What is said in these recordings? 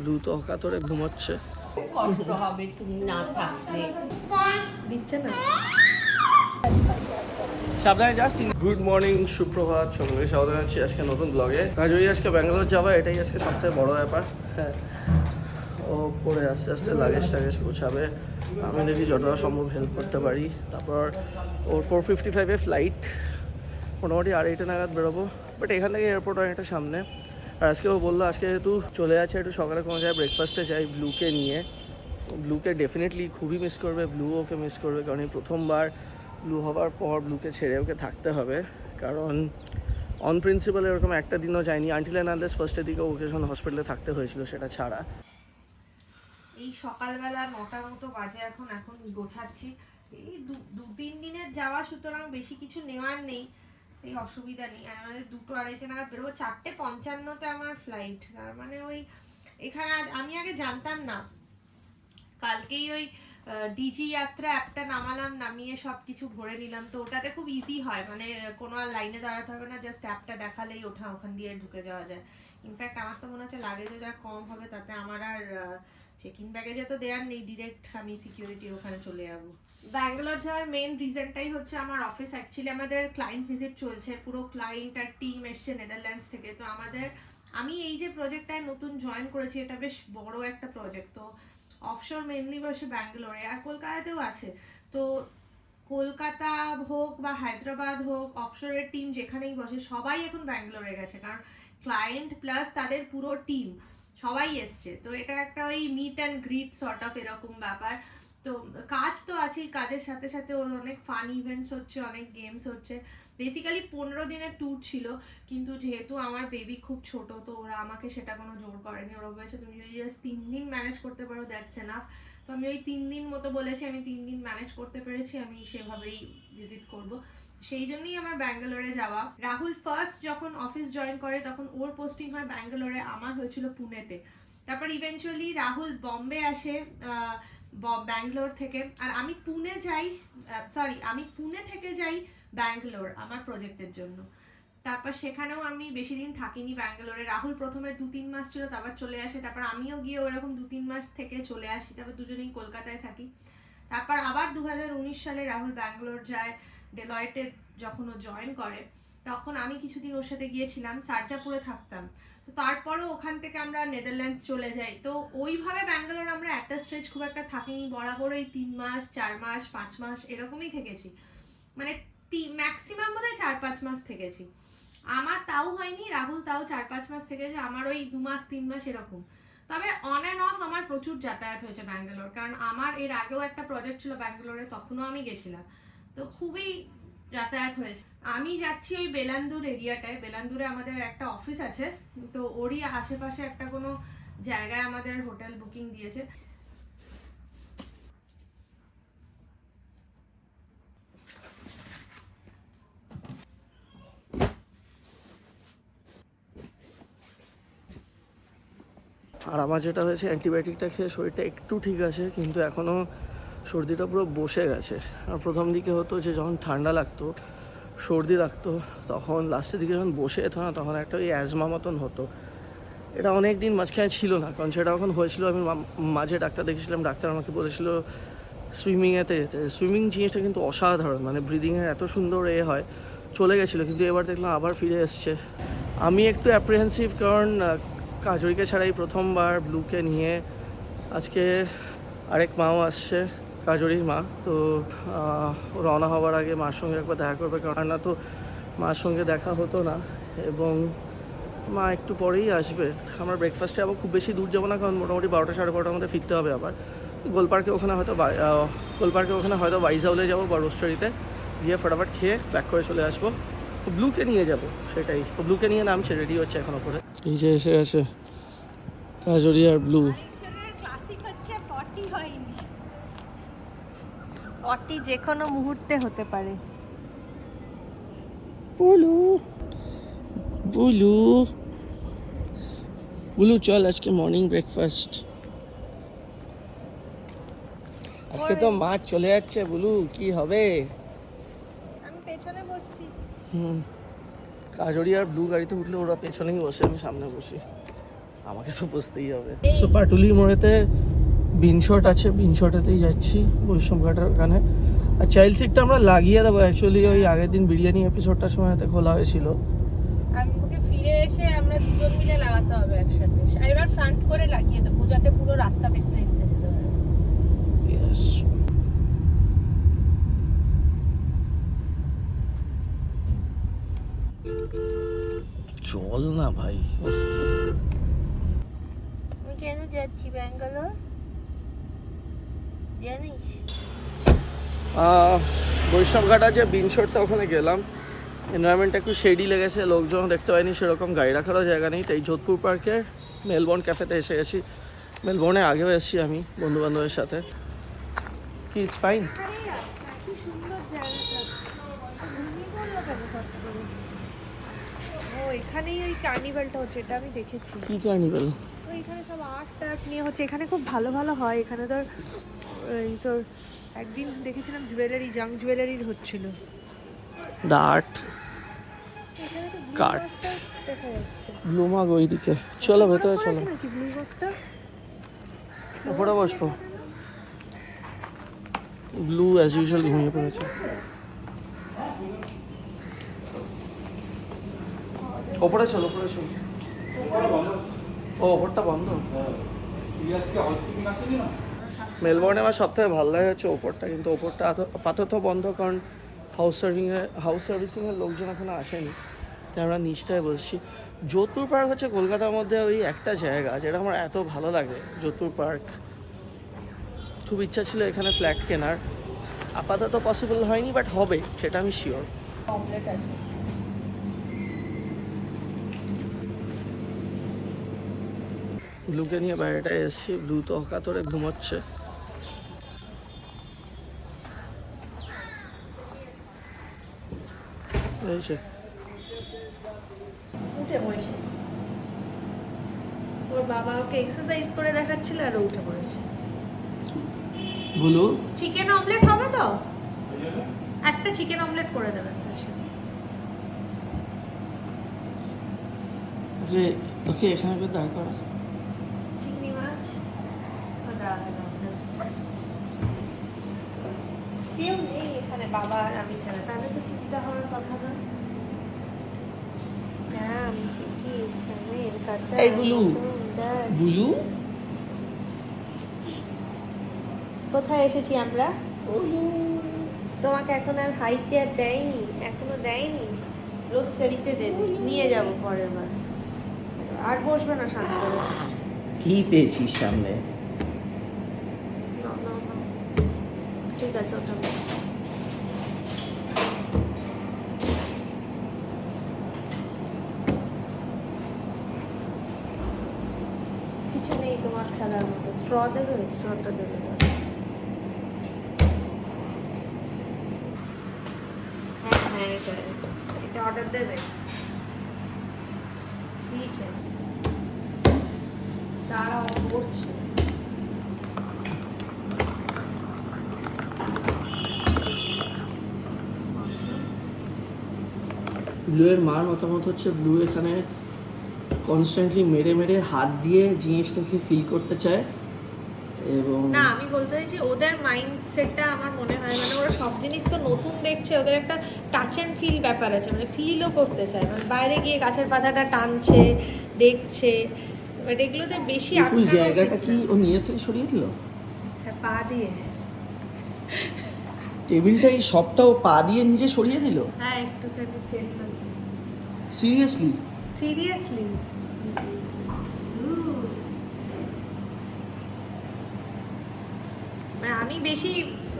Blue তো অকাতরে ঘুমাচ্ছে। কষ্ট হবে তুমি না থাকলে। দিচ্ছে না। সাবধানে জাস্ট গুড মর্নিং, সুপ্রভাত, সঙ্গে স্বাগত জানাচ্ছি আজকে নতুন ব্লগে। কাজই আজকে ব্যাঙ্গালোর যাওয়া, এটাই আজকে সবথেকে বড় ব্যাপার। হ্যাঁ, ও পরে আস্তে আস্তে লাগেজ টাগেজ গোছাবে, আমি দেখি যতটা সম্ভব হেল্প করতে পারি। তারপর ওর 4:55 ফ্লাইট, মোটামুটি 2:30 নাগাদ বেরোবো। বাট এখান থেকে এয়ারপোর্ট অনেকটা সামনে। আর আজকে ও বললো আজকে যেহেতু চলে যাচ্ছে, একটু সকালে কোনো জায়গায় ব্রেকফাস্টে যাই ব্লুকে নিয়ে। ব্লুকে ডেফিনেটলি খুবই মিস করবে, ব্লু ওকে মিস করবে, কারণ এই প্রথমবার ব্লু হওয়ার পর ব্লুকে ছেড়ে ওকে থাকতে হবে। কারণ অন প্রিন্সিপাল এরকম একটা দিনও যায়নি, আনটিল অ্যান্ড আনলেস ফার্স্টের দিকে ওকে যখন হসপিটালে থাকতে হয়েছিল সেটা ছাড়া। এই সকালবেলা 9টার মতো বাজে, এখন গোছাচ্ছি। এই দু তিন দিনের যাওয়া, সুতরাং বেশি কিছু নেওয়ার নেই, এই অসুবিধা নেই। আর আমাদের 2:30 নাগাদ বেরোবো, 4:55-তে আমার ফ্লাইট। তার মানে ওই এখানে আমি আগে জানতাম না, কালকেই ওই ডিজি যাত্রা অ্যাপটা নামালাম, নামিয়ে সব কিছু ভরে নিলাম। তো ওটাতে খুব ইজি হয়, মানে কোনো আর লাইনে দাঁড়াতে হবে না, জাস্ট অ্যাপটা দেখালেই ওখান দিয়ে ঢুকে যাওয়া যায়। ইনফ্যাক্ট আমার তো মনে হচ্ছে লাগেজও যা কম হবে, তাতে আমার আর চেক ইন ব্যাগেজে তো দেওয়ার নেই, ডিরেক্ট আমি সিকিউরিটির ওখানে চলে যাবো। ব্যাঙ্গালোর যাওয়ার মেন রিজনটাই হচ্ছে আমার অফিস। অ্যাকচুয়ালি আমাদের ক্লায়েন্ট ভিজিট চলছে, পুরো ক্লায়েন্ট আর টিম এসছে নেদারল্যান্ডস থেকে। তো আমি এই যে প্রজেক্টটায় নতুন জয়েন করেছি, এটা বেশ বড় একটা প্রজেক্ট। তো অফশোর মেনলি বসে ব্যাঙ্গালোরে, আর কলকাতাতেও আছে। তো কলকাতা হোক বা হায়দ্রাবাদ হোক, অফশোরের টিম যেখানেই বসে সবাই এখন ব্যাঙ্গালোরে গেছে, কারণ ক্লায়েন্ট প্লাস তাদের পুরো টিম সবাই এসছে। তো এটা একটা ওই meet and greet sort of এরকম ব্যাপার। তো কাজ তো আছেই, কাজের সাথে সাথে অনেক ফান ইভেন্টস হচ্ছে, অনেক গেমস হচ্ছে। বেসিক্যালি 15 দিনের ট্যুর ছিল, কিন্তু যেহেতু আমার বেবি খুব ছোট, তো ওরা আমাকে সেটা কোনো জোর করেনি। ওরা বলেছে তুমি যদি জাস্ট 3 দিন ম্যানেজ করতে পারো, দ্যাটস এনাফ। তো আমি ওই 3 দিন মতো বলেছি, আমি 3 দিন ম্যানেজ করতে পেরেছি, আমি সেভাবেই ভিজিট করব। সেই জন্যই আমার ব্যাঙ্গালোরে যাওয়া। রাহুল ফার্স্ট যখন অফিস জয়েন করে তখন ওর পোস্টিং হয় ব্যাঙ্গালোরে, আমার হয়েছিল পুনেতে। তারপর ইভেনচুয়ালি রাহুল বম্বে আসে ব্যাঙ্গালোর থেকে, আর আমি পুনে থেকে যাই ব্যাঙ্গালোর আমার প্রজেক্টের জন্য। তারপর সেখানেও আমি বেশি দিন থাকিনি ব্যাঙ্গালোরে। রাহুল প্রথমে 2-3 মাস ছিল, তারপর চলে আসে। তারপর আমিও গিয়ে ওরকম 2-3 মাস থেকে চলে আসি, তারপর দুজনেই কলকাতায় থাকি। তারপর আবার 2019 সালে রাহুল ব্যাঙ্গালোর যায় ডেলয়েটে। যখন ও জয়েন করে তখন আমি কিছুদিন ওর সাথে গিয়েছিলাম, সারজাপুরে থাকতাম। তো তারপরও ওখান থেকে আমরা নেদারল্যান্ডস চলে যাই। তো ওইভাবে ব্যাঙ্গালোর আমরা একটা স্ট্রেচ খুব একটা থাকিনি, বরাবর এই 3 মাস 4 মাস 5 মাস এরকমই থেকেছি। মানে ম্যাক্সিমাম বোধহয় 4-5 মাস থেকেছি। আমার তাও হয়নি, রাহুল তাও 4-5 মাস থেকেছে, আমার ওই 2 মাস 3 মাস এরকম। তবে অন অ্যান্ড অফ আমার প্রচুর যাতায়াত হয়েছে ব্যাঙ্গালোর, কারণ আমার এর আগেও একটা প্রজেক্ট ছিল ব্যাঙ্গালোরে, তখনও আমি গেছিলাম। তো খুবই যাতায়াত হয়েছে। আমি যাচ্ছি ওই বেলান্দুর এরিয়াটায়। বেলান্দুরে আমাদের একটা অফিস আছে, তো ওরই আশেপাশে একটা কোনো জায়গায় আমাদের হোটেল বুকিং দিয়েছে। আর আমার যেটা হয়েছে, অ্যান্টিবায়োটিকটা খেয়ে শরীরটা একটু ঠিক আছে, কিন্তু এখনও সর্দিটা পুরো বসে গেছে। আর প্রথম দিকে হতো যে যখন ঠান্ডা লাগতো, সর্দি লাগতো, তখন লাস্টের দিকে যখন বসে যেত না, তখন একটা ওই অ্যাজমা মতন হতো। এটা অনেক দিন মাঝখানে ছিল না, কারণ সেটা যখন হয়েছিল আমি মাঝে ডাক্তার দেখেছিলাম। ডাক্তার আমাকে বলেছিল সুইমিংয়েতে যেতে। সুইমিং জিনিসটা কিন্তু অসাধারণ, মানে ব্রিদিংয়ের এত সুন্দর হয়। চলে গেছিলো, কিন্তু এবার দেখলাম আবার ফিরে এসছে। আমি একটু অ্যাপ্রিহেন্সিভ, কারণ কাজরিকে ছাড়াই প্রথমবার ব্লুকে নিয়ে। আজকে আরেক মাও আসছে, কাজরির মা। তো রওনা হওয়ার আগে মার সঙ্গে একবার দেখা করবে, কারণ না তো মার সঙ্গে দেখা হতো না। এবং মা একটু পরেই আসবে। আমরা ব্রেকফাস্টে আবার খুব বেশি দূর যাবো না, কারণ মোটামুটি 12টা সাড়ে 12টার মধ্যে ফিরতে হবে আবার। গোলপার্কে ওখানে হয়তো বাইজাউলে যাবো বা রোস্টারিতে গিয়ে ফটাফট খেয়ে ব্যাক করে চলে আসবো। ব্লুকে নিয়ে যাব, সেটাই। ব্লুকে নিয়ে নামছে, রেডি হচ্ছে এখন ওপরে। এই যে এসে গেছে কাজরি আর ব্লু। ক্লাসিক হচ্ছে 40 হয়নি, 40 যে কোনো মুহূর্তে হতে পারে। বুলু বুলু বুলু, চল আজকে মর্নিং ব্রেকফাস্ট। আজকে তো মাছ চলে যাচ্ছে বুলু, কি হবে? আমি পেছনে বসছি। কাজরি আর ব্লু গাড়িতে উঠলে ওরা পেছনেই বসে, আমি সামনে বসি। আমাকে তো বুঝতেই হবে। সো পাটুলি মোড়েতে বিনশট আছে, বিনশটেতেই যাচ্ছি বৈষ্ণবঘাটের ওখানে। আর চাইল্ড সিটটা আমরা লাগিয়ে দেবো, অ্যাকচুয়ালি ওই আগের দিন বিরিয়ানি এপিসোডটার সময়তে খোলা হয়েছিল। আমাকে ফিরে এসে আমরা দুজন মিলে লাগাতে হবে একসাথে, আর এবার ফ্রন্ট করে লাগিয়ে দেবো যাতে পুরো রাস্তা দেখতে দেখতে যেতে পারে। ইয়েস। চল না ভাই। আমি কেন যাচ্ছি ব্যাঙ্গালোর জানিস? বৈষ্ণবঘাট আছে, বিনশটটা ওখানে গেলাম। এনভায়রনমেন্টটা একটু শেডি লেগেছে, লোকজন দেখতে পাইনি সেরকম, গাড়ি রাখারও জায়গা নেই, তাই যোধপুর পার্কের মেলবোর্ন ক্যাফেতে এসে গেছি। মেলবোর্নে আগেও এসেছি আমি বন্ধুবান্ধবের সাথে। কি ইটস ফাইন। কি সুন্দর জায়গাটা, ও এখানেই ওই কার্নিভালটা হচ্ছে, এটা আমি দেখেছি। কি কার্নিভাল? তো এখানে সব আর্ট টার্ট নিয়ে হচ্ছে, এখানে খুব ভালো ভালো হয়। এখানে তোর এই তোর একদিন দেখেছিলাম জুয়েলারি, জাং জুয়েলারির হচ্ছিল। দ্য আর্ট এখানে তো কার্ট দেখা যাচ্ছে। ব্লুমার্গ ওইদিকে। চলো ভেতরে চলো, নাকি ব্লু রকটা ওপরে বসবো। ব্লু অ্যাজ ইউজুয়াল ঘুমিয়ে পড়েছে। ওপরে চলো, ওপরে চলো। ও ওপরটা বন্ধ। মেলবোর্নে আমার সব থেকে ভালো লাগে হচ্ছে ওপরটা, কিন্তু ওপরটা আপাতত বন্ধ, কারণ হাউস সার্ভিসিংয়ের লোকজন এখনো আসেনি, তাই আমরা নিচটায় বসছি। যোধপুর পার্ক হচ্ছে কলকাতার মধ্যে ওই একটা জায়গা যেটা আমার এত ভালো লাগে, যোধপুর পার্ক। খুব ইচ্ছা ছিল এখানে ফ্ল্যাট কেনার, আপাতত পসিবল হয়নি, বাট হবে সেটা আমি শিওর। অমলেট আছে। ব্লুকে নিয়ে বাইরেটায় এসেছি, ব্লু তো অকাতরে ঘুমোচ্ছে। এই উঠে বসে ওর বাবা ওকে এক্সারসাইজ করে দেখাচ্ছিল আর ও উঠে পড়েছে। ব্লু চিকেন অমলেট হবে তো? একটা চিকেন অমলেট করে দেবেন তার সাথে। ওকে ওকে এখানে করে দাঁড় করা। চিংড়ি মাছ কেউ নেই এখানে, বাবা আর আমি ছাড়া, তাহলে তো চিন্তা হওয়ার কথা না। আমি চিকি এর কাটা। এই ব্লু ব্লু কোথায় এসেছি আমরা? তোমাকে এখন আর হাই চেয়ার দেয়নি, এখনো দেয়নি। রোস্টারিতে দেবে, নিয়ে যাবো পরের বার। আর বসবে না শান্ত করে। কি পেয়েছিস সামনে? না, না, না। ঠিক আছে ওটা কিছু নেই তোমার খেলার মতো। স্ট্র দেবে, স্ট্রটা দেবে। হ্যাঁ হ্যাঁ, এটা অর্ডার দেবে। দিয়েছে, তারা করছে। ব্লু এর মার মতামত হচ্ছে ব্লু এখানে কনস্ট্যান্টলি মেরে মেরে হাত দিয়ে জিনিসটাকে ফিল করতে চায়, এবং না আমি বলতে চাইছি ওদের মাইন্ডসেটটা আমার মনে হয়, মানে ওরা সব জিনিস তো নতুন দেখছে, ওদের একটা টাচ অ্যান্ড ফিল ব্যাপার আছে, মানে ফিলও করতে চায়, মানে বাইরে গিয়ে গাছের পাতাটা টানছে, দেখছে, বাট এগুলোতে বেশি ফুল জায়গাটা কি ও নিয়ে থেকে সরিয়ে দিল? হ্যাঁ, পা দিয়ে। টেবিলটা এই সবটাও পা দিয়ে নিজে সরিয়ে দিল? হ্যাঁ একটুখানি ফেললাম। সিরিয়াসলি? সিরিয়াসলি মানে আমি বেশি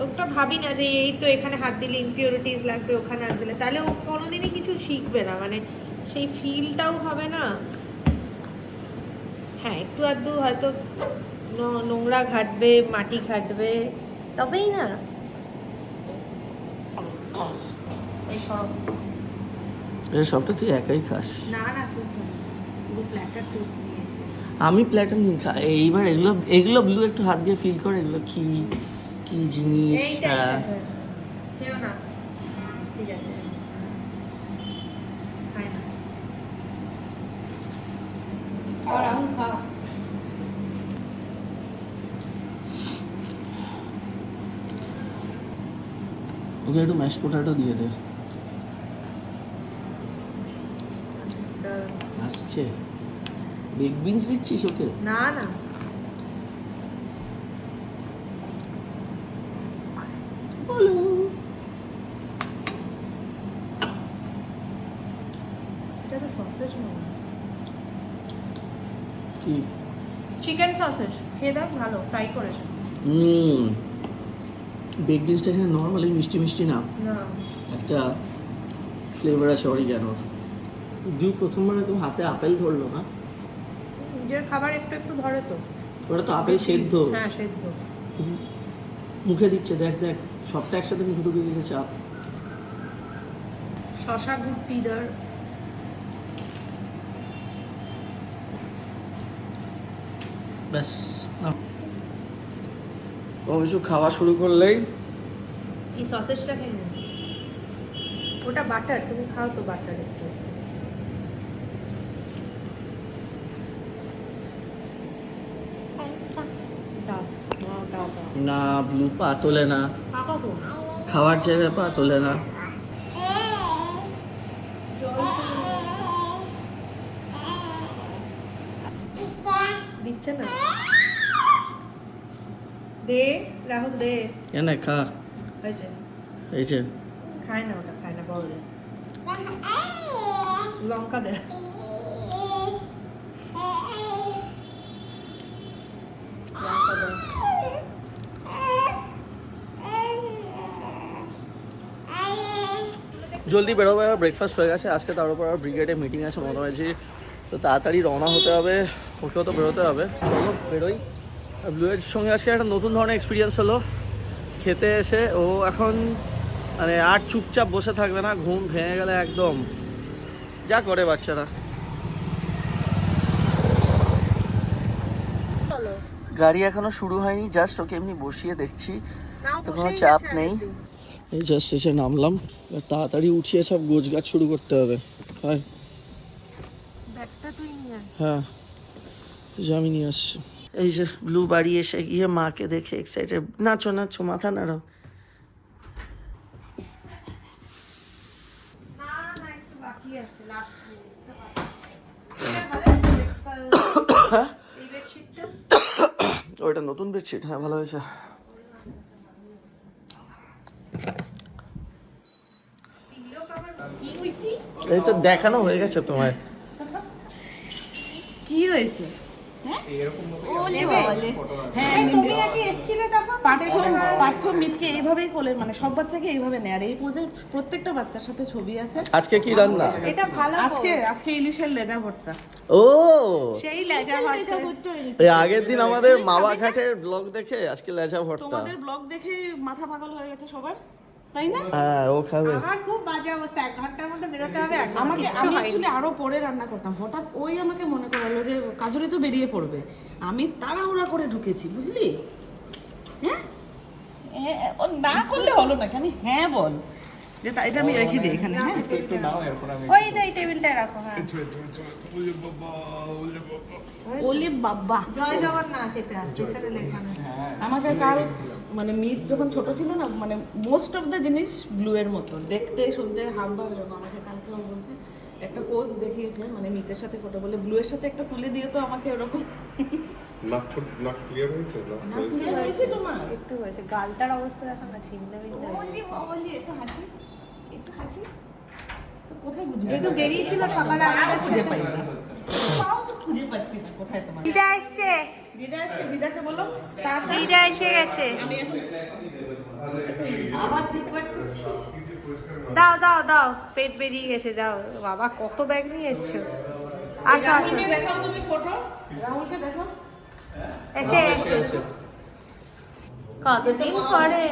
ওটা ভাবি না যে এই তো এখানে হাত দিলে ইমপিউরিটিস লাগবে, ওখানে হাত দিলে, তাহলে ও কোনোদিনই কিছু শিখবে না, মানে সেই ফিলটাও হবে না। হ্যাঁ একটু আধটু হয়তো নোংরা ঘাটবে, মাটি ঘাটবে, তবেই না এইসব। এই সবটা তুই একাই খাস? না না, তুই পুরো প্ল্যাটার তুই নিয়েছিস। আমি প্ল্যাটার নিয়ে খাই। এইবার এগুলো এগুলো ব্লু একটু হাত দিয়ে ফিল করে, এগুলো কি কি জিনিস। খেও না, ঠিক আছে, খাই না। আর এখন খা। ওকে একটু ম্যাশ পোটাটো দিয়ে দে। আসছে বিগ বিনস দিচ্ছিস ওকে? না না, এটা তো সসেজ নয়, কি? Chicken sausage. খেয়ে দেখ, ভালো ফ্রাই করেছে। বিগ বিনসটা এখানে নর্মালি মিষ্টি মিষ্টি না, না একটা ফ্লেভার আছে অরিগ্যানোর। জু প্রথমবার একদম হাতে আপেল ধরলো না? নিজের খাবার একটু একটু ধরে তো। ওটা তো আপেল সেদ্ধ, হ্যাঁ সেদ্ধ। মুখে দিচ্ছে, দেখ দেখ সবটা একসাথে মুখে ঢুকে দিতে চাপ। শশা গুটিদার। ব্যাস অবশ্য খাওয়া শুরু করলেই এই সসেজটা খেয়ে নে। ওটা বাটার, তুমি খাও তো বাটার একটু। দাও দাও দাও দাও। না ব্লু পা তোলে না, কাকা তো খাওয়ার জায়গায় পা তোলে না। দিচ্ছে না। দে রাহুল দে। এনে খা, হয়েছে। এই যে খায় না ওটা, খায় না, বল দে। লঙ্কা দে। লঙ্কা দে। জলদি বেরোবে, ব্রেকফাস্ট হয়ে গেছে আজকে, তার উপর ব্রিগেডে মিটিং আছে মোটামুটি, তো তাড়াতাড়ি রওনা হতে হবে, ওকেও তো বেরোতে হবে। চলো বেরোই। আর ব্লুয়ের সঙ্গে আজকে একটা নতুন ধরনের এক্সপিরিয়েন্স হলো, খেতে এসে ও এখন মানে আর চুপচাপ বসে থাকবে না, ঘুম ভেঙে গেলে একদম যা করে বাচ্চারা। চলো। গাড়ি এখনো শুরু হয়নি, জাস্ট ওকে এমনি বসিয়ে দেখছি, নাও তো কোনো বসেই চাপ গেছে নেই। আগের দিন। এই জাস্ট এসে নামলাম, এবার তাড়াতাড়ি উঠিয়ে সব গোছগাছ শুরু করতে হবে। হয় ব্যাগটা তুই নিয়ে আয়। হ্যাঁ, তো যে আমি নিয়ে আসছি। এই যে ব্লু বাড়ি এসে গিয়ে মাকে দেখে এক্সাইটেড, নাচো নাচো, মাথা নাড়াও। না না, একটু বাকি আছে, লাস্ট মিনিটটা বাকি আছে। এই বেডশিটটা ওইটা নতুন বেডশিট? হ্যাঁ ভালো হয়েছে। পিলো কভার এই তো দেখানো হয়ে গেছে তোমায়। কি হয়েছে? তুমি নাকি এসেছিলে তখন? পার্থ মিথকে এইভাবেই কোলে, মানে সব বাচ্চাকে এইভাবে নেয়, আর এই পোজে প্রত্যেকটা বাচ্চার সাথে ছবি আছে। আজকে কি রান্না? এটা ভালো আজকে ইলিশের লেজা ভর্তা। ও সেই লেজা ভাত। এই আগের দিন আমাদের মাওয়া ঘাটের ব্লগ দেখে আজকে লেচা ভর্তা। তোমাদের ব্লগ দেখে মাথা পাগল হয়ে গেছে সবার, তাই না? হ্যাঁ ও খাবে। আমার খুব বাজে অবস্থা, 1 ঘন্টার মধ্যে বেরোতে হবে। আমি অ্যাকচুয়ালি আরো পরে রান্না করতাম, হঠাৎ ওই আমাকে মনে করালো যে কাজুরি তো বেরিয়ে পড়বে, আমি তাড়াহুড়া করে ঢুকেছি, বুঝলি? হ্যাঁ ও না করলে হলো না, কেন? হ্যাঁ বল, যে এটা আমি রেখে দিই এখানে। হ্যাঁ ওই যে এই টেবিলটায় রাখো। হ্যাঁ, ওলে বাবা, জয় জগন্নাথ এটা পেছনে লেখা আছে। আমাকে কাল মানে মিত যখন ছোট ছিল না, মানে মোস্ট অফ দ্য জিনিস ব্লু এর মতো দেখতে শুনতে, হাবভাব এরকম। আমাকে কালকে ও বলছে, একটা পোজ দেখিয়েছে, মানে মিতের সাথে ফটো, বলে ব্লু এর সাথে একটা তুলে দিও তো আমাকে ওরকম। নাক ক্লিয়ার হয়েছে? না ক্লিয়ার হয়েছে তোমার? একটু হয়েছে, গালটার অবস্থা দেখো না, ছিন্না বিন্না ওলি বাবালি, একটু হাসি, একটু হাসি। তো কোথায় বুঝবে? একটু বেরিয়েছিল সকালে আমাদের খুঁজে সাথে। পাই না, পাও তো খুঁজে পাচ্ছি না কোথায় তোমার। দিদা এসছে, দিদা আসছে, দিদাকে বলো তাড়াতাড়ি। দিদা এসে গেছে। আমি এখন আবার ট্রিটমেন্ট করছিস? দাও দাও দাও, পেট বেরিয়ে গেছে, দাও। বাবা কত ব্যাগ নিয়ে এসছো। আসো আসো, রাহুলকে দেখাও তুমি ফটো, রাহুলকে দেখো। এসে কতদিন পরে।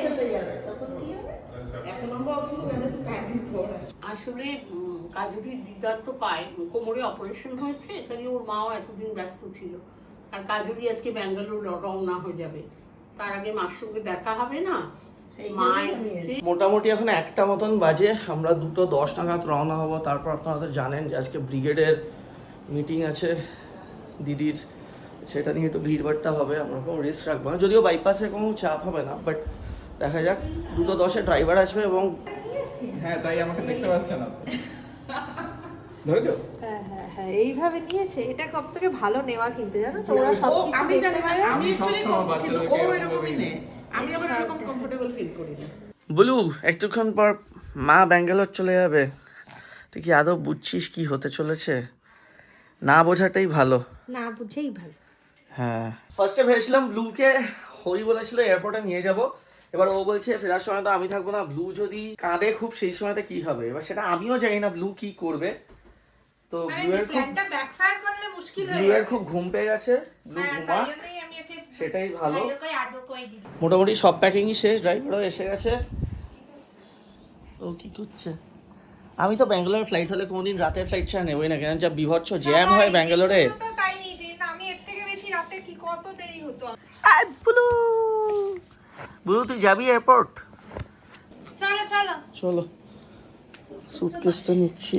এক নম্বর অফিসে নেমেছে 4 দিন পর। আসলে কাজুরি দিদার তো পায়ে কোমরে অপারেশন হয়েছে, তাই ওর মাও এতদিন ব্যস্ত ছিল। আর কাজুরি আজকে ব্যাঙ্গালোর রওনা হয়ে যাবে, তার আগে মার সঙ্গে দেখা হবে না, মা এসছে। মোটামুটি এখন 1টা মতন বাজে, আমরা 2:10 নাগাদ রওনা হব। তারপর আপনারা তো জানেন যে আজকে ব্রিগেডের মিটিং আছে, দিদির, সেটা নিয়ে একটু ভিড়ভাড়টা হবে, আমরা কোনো রিস্ক রাখবো না, যদিও বাইপাসে কোনো চাপ হবে না, বাট দেখা যাক। 2:10 ড্রাইভার আসবে এবং হ্যাঁ তাই আমাকে দেখতে পাচ্ছ না ধরেছো? হ্যাঁ হ্যাঁ হ্যাঁ, এইভাবে নিয়েছে, এটা সব থেকে ভালো নেওয়া কিন্তু, জানো তো ওরা সব কিছু আমি জানি দেখতে না, পারে। আমি আমি actually সবসময় কিন্তু বাচ্চাদেরকে ও এরকম এরকমই ভাবেই নেয়। আমি আবার এরকম কমফোর্টেবল ফিল করি না। বলু একটুক্ষণ পর মা ব্যাঙ্গালোর চলে যাবে, তুই কি আদৌ বুঝছিস কি হতে চলেছে? না বোঝাটাই ভালো। না বুঝেই ভালো। হ্যাঁ, ফার্স্টে ভেবেছিলাম ব্লুকে হই বলেছিল এয়ারপোর্টে নিয়ে যাব, এবার ও বলছে ফেরার সময় তো আমি থাকবো না, ব্লু যদি কাঁদে খুব সেই সময়তে কি হবে, এবার সেটা আমিও জানি না ব্লু কি করবে। তো মানে ব্লু যে এর খুব প্ল্যানটা ব্যাকফায়ার করলে মুশকিল ব্লু হয়ে এর যাবে। খুব ঘুম পেয়ে গেছে, ব্লু হ্যাঁ, ঘুমা, তাই জন্যই আমি ওকে সেটাই ভালো। ভালো করে আড্ডা করে দিই। মোটামুটি সব প্যাকিংই শেষ, ড্রাইভারও এসে গেছে। ও কি করছে? আমি তো ব্যাঙ্গালোর ফ্লাইট হলে কোনোদিন রাতের ফ্লাইট ছাড়া নেবই না, কেন যা বিভৎস জ্যাম হয় ব্যাঙ্গালোরে। তো তাই নিয়েছি, আমি এর থেকে বেশি রাতে কি কত দেরি হতো। ব্লু ব্লু তুই যাবি এয়ারপোর্ট? চলো চলো। চলো, সুটকেসটা নিচ্ছি।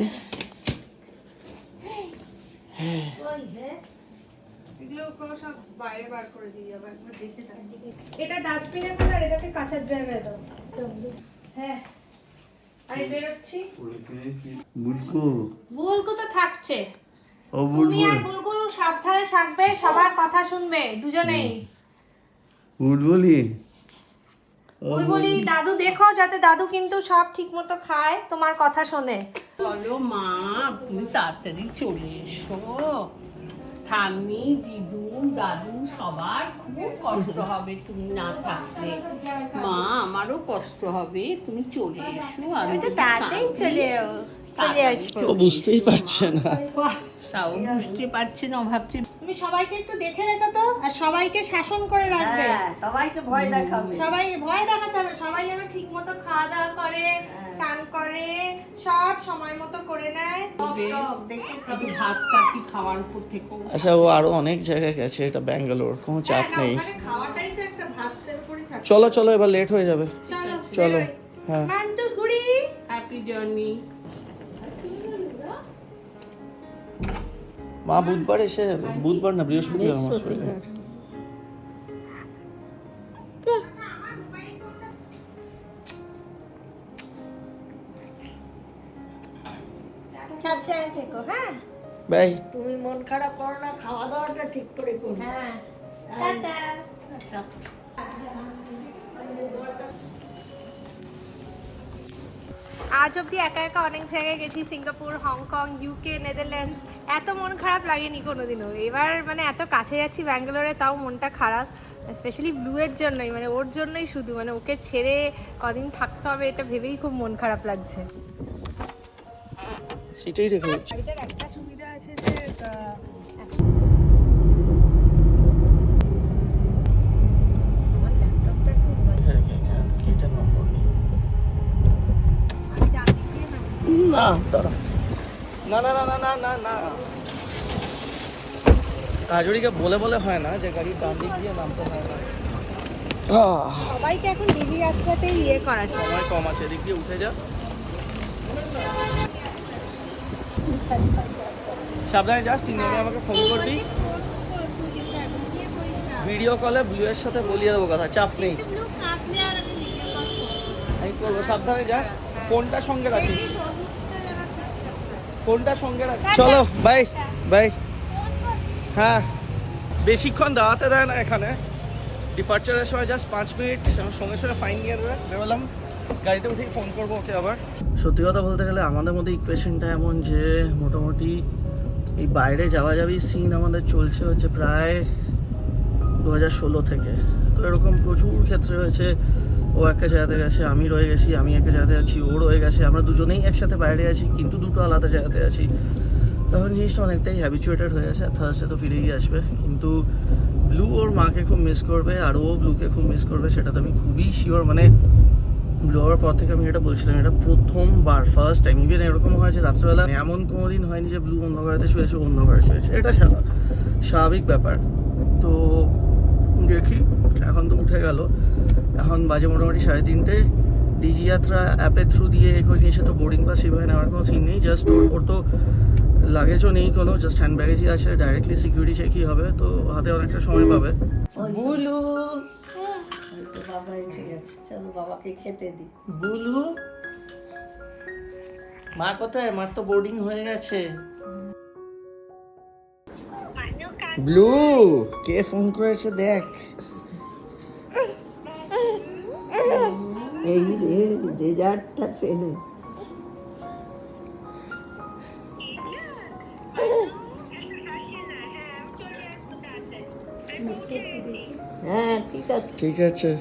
এগুলো সব বাইরে বার করে দিই, আবার একবার দেখে থাকি। এটা ডাস্টবিনে ফেলে আর এটাকে কাঁচার জায়গায় দাও। হ্যাঁ, আমি বেরোচ্ছি। বুলকু, বুলকু তো থাকছে, ও তুমি আর বুলকু সাবধানে থাকবে, সবার কথা শুনবে দুজনেই। বুলবুলি, বুলবুলি দাদু দেখো যাতে দাদু কিন্তু সব ঠিক মতো খায়, তোমার কথা শোনে। বলো মা তুমি তাড়াতাড়ি চলে এসো, ঠাম্মি দিদু দাদু সবার খুব কষ্ট হবে তুমি না থাকলে, মা আমারও কষ্ট হবে, তুমি চলে এসো। আমি তো তাড়াতাড়ি চলে আসবো। ও বুঝতেই পারছে না। তাও বুঝতে পারছে না, ভাবছে তুমি সবাইকে একটু দেখে রেখো তো, আর সবাইকে শাসন করে রাখবে। সবাইকে ভয় দেখাবে। সবাই ভয় দেখাতে হবে, সবাই যেন ঠিক মতো খাওয়া দাওয়া করে, চান করে, সব সময় মতো করে নেয়। দেখে একটু ভাতটা কি খাওয়ার উপর থেকেও আচ্ছা, ও আরো অনেক জায়গায় গেছে, এটা ব্যাঙ্গালোর, কোনো চাপ হ্যাঁ, না, নেই। ওখানে খাওয়াটাই তো একটা ভাতের উপরই থাকে। চলো চলো, এবার লেট হয়ে যাবে। চলো চলো, বেরোই। হ্যাঁ। মান্তু ঘুরি। Happy journey. মা বুধবার এসে যাবে, বুধবার না বৃহস্পতিবার আমার শরীরে। সাবধানে থেকো, হ্যাঁ। বাই। তুমি মন খারাপ করো না, খাওয়া দাওয়াটা ঠিক করে করো। হ্যাঁ, টাটা। আজ অব্দি একা একা অনেক জায়গায় গেছি, সিঙ্গাপুর, হংকং, ইউকে, নেদারল্যান্ডস, এত মন খারাপ লাগেনি কোনোদিনও। এবার মানে এত কাছে যাচ্ছি ব্যাঙ্গালোরে, তাও মনটা খারাপ, স্পেশালি ব্লুয়ের জন্যই, মানে ওর জন্যই শুধু, মানে ওকে ছেড়ে কদিন থাকতে হবে এটা ভেবেই খুব মন খারাপ লাগছে। সেটাই রেখে দিচ্ছি। এটার একটা সুবিধা আছে যে আমার ল্যাপটপটা খুব কেটে নম্বর নেই। আমি ডান দিক দিয়ে নামছি। না দাঁড়া, না না না না না না না, কাজরিকে বলে বলে হয় না যে গাড়ির ডান দিক দিয়ে নামতে হয় না। সবাইকে এখন নিজি রাস্তাতেই ইয়ে করা যায়। সময় কম আছে, এদিক দিয়ে উঠে যা। সাবধানে যাস, তুই নেমে আমাকে ফোন করবি, ভিডিও কলে ব্লু এর সাথে বলিয়ে দেবো কথা, চাপ নেই। আমি করবো, সাবধানে যাস, ফোনটা সঙ্গে রাখিস, ফোনটা সঙ্গে রাখিস। চলো বাই বাই। হ্যাঁ, বেশিক্ষণ দাঁড়াতে দেয় না এখানে, ডিপার্চারের সময় জাস্ট 5 মিনিট, সঙ্গে সঙ্গে ফাইন নিয়ে দেবে। বেরোলাম, গাড়িতে উঠেই ফোন করবো ওকে আবার। সত্যি কথা বলতে গেলে আমাদের মধ্যে ইকুয়েশনটা এমন যে মোটামুটি এই বাইরে যাওয়া যাবি সিন আমাদের চলছে হচ্ছে প্রায় 2016 থেকে। তো এরকম প্রচুর ক্ষেত্রে হয়েছে, ও একটা জায়গাতে গেছে, আমি রয়ে গেছি, আমি একটা জায়গাতে আছি, ও রয়ে গেছে, আমরা দুজনেই একসাথে বাইরে আছি কিন্তু দুটো আলাদা জায়গাতে আছি। তখন জিনিসটা অনেকটাই হ্যাবিচুয়েটেড হয়ে গেছে। থার্সডে তো ফিরেই আসবে, কিন্তু ব্লু ওর মাকে খুব মিস করবে আর ও ব্লুকে খুব মিস করবে, সেটা তো আমি খুবই শিওর। মানে ব্লু হওয়ার পর থেকে আমি এটা বলছিলাম, এটা প্রথমবার, ফার্স্ট টাইম। ইভেন এরকম হয়েছে রাত্রেবেলা এমন কোনোদিন হয়নি যে ব্লু অন্য ঘরেতে শুয়েছে, অন্য ঘরে শুয়েছে, এটা স্বাভাবিক ব্যাপার। তো দেখি, এখন তো উঠে গেল, এখন বাজে মোটামুটি 3:30। ডিজি যাত্রা অ্যাপের থ্রু দিয়ে করে নিয়েছে, তো বোর্ডিং পাস সেভাবে নেওয়ার কোনো সিন নেই। জাস্ট ওর তো লাগেজও নেই কোনো, জাস্ট হ্যান্ড ব্যাগেজই আছে, ডাইরেক্টলি সিকিউরিটি চেকই হবে, তো হাতে অনেকটা সময় পাবে। বুলু ওই তো বাবা এসে গেছে, চলো বাবাকে খেতে দিই। বুলু মা কোথায়? মার তো বোর্ডিং হয়ে গেছে। ব্লু কে ফোন করেছে দেখ। এই রে যে যারটা ট্রেনে। হ্যাঁ ঠিক আছে। ঠিক আছে,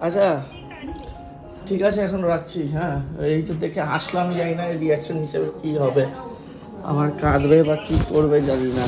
আচ্ছা ঠিক আছে, এখন রাখছি। হ্যাঁ, এই যে দেখে আসলাম, জানি না রিয়াকশন হিসেবে কি হবে, আমার কাঁদবে বা কি করবে জানি না।